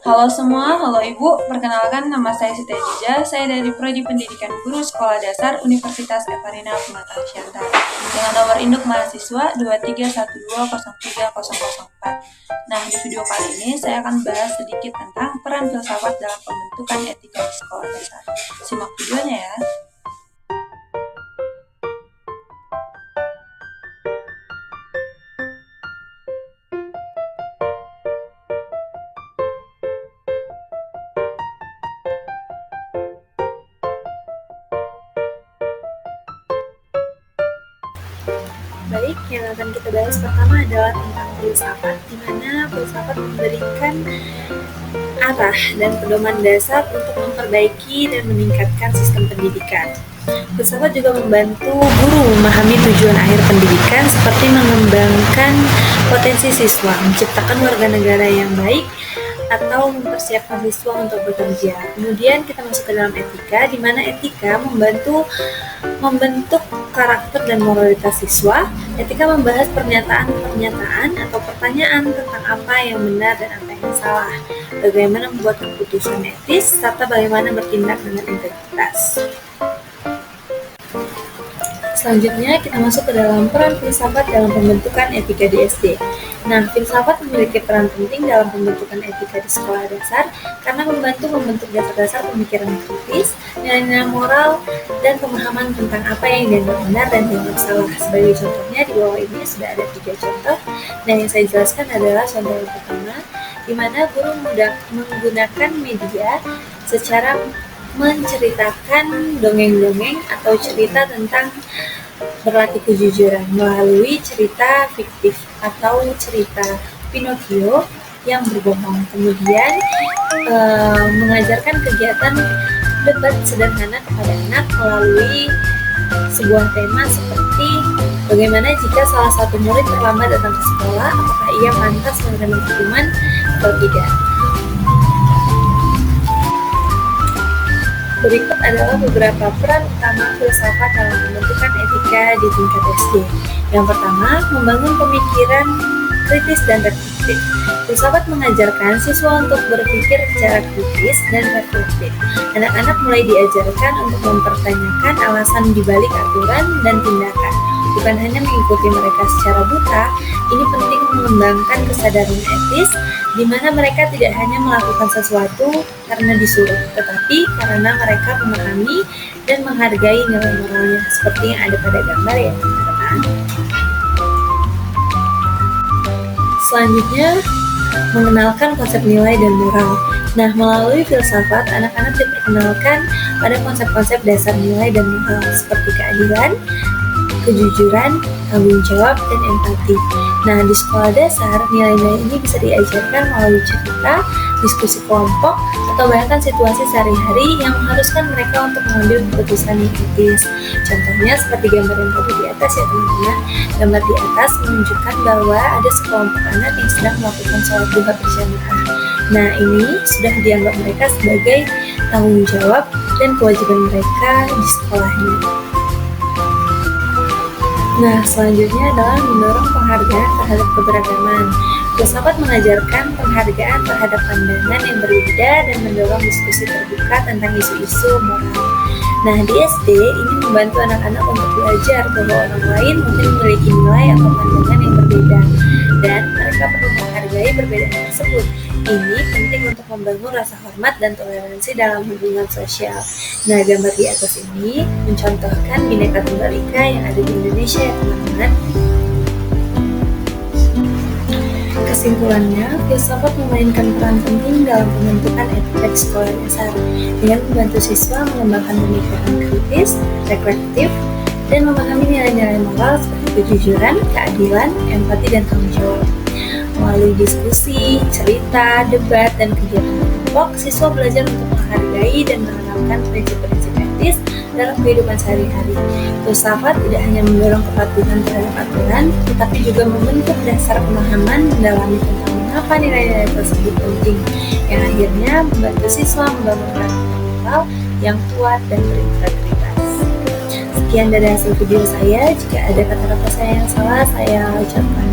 Halo semua, halo Ibu. Perkenalkan, nama saya Siti Adija. Saya dari Prodi Pendidikan Guru Sekolah Dasar Universitas Evarina Pematang Siantar dengan nomor induk mahasiswa 231203004. Nah, di video kali ini saya akan bahas sedikit tentang peran filsafat dalam pembentukan etika di sekolah dasar. Simak videonya ya. Baik, yang akan kita bahas pertama adalah tentang filsafat, di mana filsafat memberikan arah dan pedoman dasar untuk memperbaiki dan meningkatkan sistem pendidikan. Filsafat juga membantu guru memahami tujuan akhir pendidikan seperti mengembangkan potensi siswa, menciptakan warga negara yang baik, atau mempersiapkan siswa untuk bekerja. Kemudian kita masuk ke dalam etika, di mana etika membentuk karakter dan moralitas siswa. Etika membahas pernyataan atau pertanyaan tentang apa yang benar dan apa yang salah, bagaimana membuat keputusan etis, serta bagaimana bertindak dengan integritas. Selanjutnya kita masuk ke dalam peran filsafat dalam pembentukan etika di SD. Nah, filsafat memiliki peran penting dalam pembentukan etika di sekolah dasar karena membantu membentuk dasar-dasar pemikiran kritis, nilai-nilai moral, dan pemahaman tentang apa yang dianggap benar dan dianggap salah. Sebagai contohnya, di bawah ini sudah ada 3 contoh. Nah, yang saya jelaskan adalah contoh yang pertama, di mana guru menggunakan media secara menceritakan dongeng-dongeng atau cerita tentang berlatih kejujuran melalui cerita fiktif atau cerita Pinocchio yang berbohong. Kemudian mengajarkan kegiatan debat sederhana kepada anak melalui sebuah tema seperti bagaimana jika salah satu murid terlambat datang ke sekolah, apakah ia pantas menerima hukuman atau tidak. Berikut adalah beberapa peran utama filsafat dalam pembentukan etika di tingkat SD. Yang pertama, membangun pemikiran kritis dan reflektif. Filsafat mengajarkan siswa untuk berpikir secara kritis dan reflektif. Anak-anak mulai diajarkan untuk mempertanyakan alasan dibalik aturan dan tindakan. Bukan hanya mengikuti mereka secara buta, ini penting mengembangkan kesadaran etis, di mana mereka tidak hanya melakukan sesuatu karena disuruh, tetapi karena mereka memahami dan menghargai nilai moralnya, seperti yang ada pada gambar ya teman-teman. Selanjutnya, mengenalkan konsep nilai dan moral. Nah, melalui filsafat, anak-anak diperkenalkan pada konsep-konsep dasar nilai dan moral, seperti keadilan, kejujuran, tanggung jawab, dan empati. Nah, di sekolah dasar, nilai-nilai ini bisa diajarkan melalui cerita, diskusi kelompok, atau bahkan situasi sehari-hari yang mengharuskan mereka untuk mengambil keputusan yang etis. Contohnya seperti gambar yang tadi di atas ya teman-teman. Gambar di atas menunjukkan bahwa ada sekelompok anak yang sedang melakukan sholat duha berjamaah. Nah, ini sudah dianggap mereka sebagai tanggung jawab dan kewajiban mereka di sekolahnya. Nah, selanjutnya adalah mendorong penghargaan terhadap keberagaman. Filsafat mengajarkan penghargaan terhadap pandangan yang berbeda dan mendorong diskusi terbuka tentang isu-isu moral. Nah, di SD ini membantu anak-anak untuk belajar bahwa orang lain mungkin memiliki nilai atau pandangan yang berbeda dan mereka perlu menghargai perbedaan tersebut. Ini penting untuk membangun rasa hormat dan toleransi dalam hubungan sosial. Nah, gambar di atas ini mencontohkan Bhinneka Tunggal Ika yang ada di Indonesia ya teman-teman. Kesimpulannya, filsafat memainkan peran penting dalam pembentukan etika di sekolah dasar dengan membantu siswa mengembangkan pemikiran kritis, reflektif, dan memahami nilai-nilai moral seperti kejujuran, keadilan, empati, dan tanggung jawab. Melalui diskusi, cerita, debat, dan kegiatan kelompok, siswa belajar untuk menghargai dan menerapkan prinsip-prinsip etis dalam kehidupan sehari-hari. Filsafat tidak hanya mendorong kepatuhan terhadap aturan, tetapi juga membentuk dasar pemahaman mendalami tentang mengapa nilai-nilai tersebut penting, yang akhirnya membantu siswa membangun karakter moral yang kuat dan berintegritas. Sekian dari hasil video saya. Jika ada kata-kata saya yang salah, saya ucapkan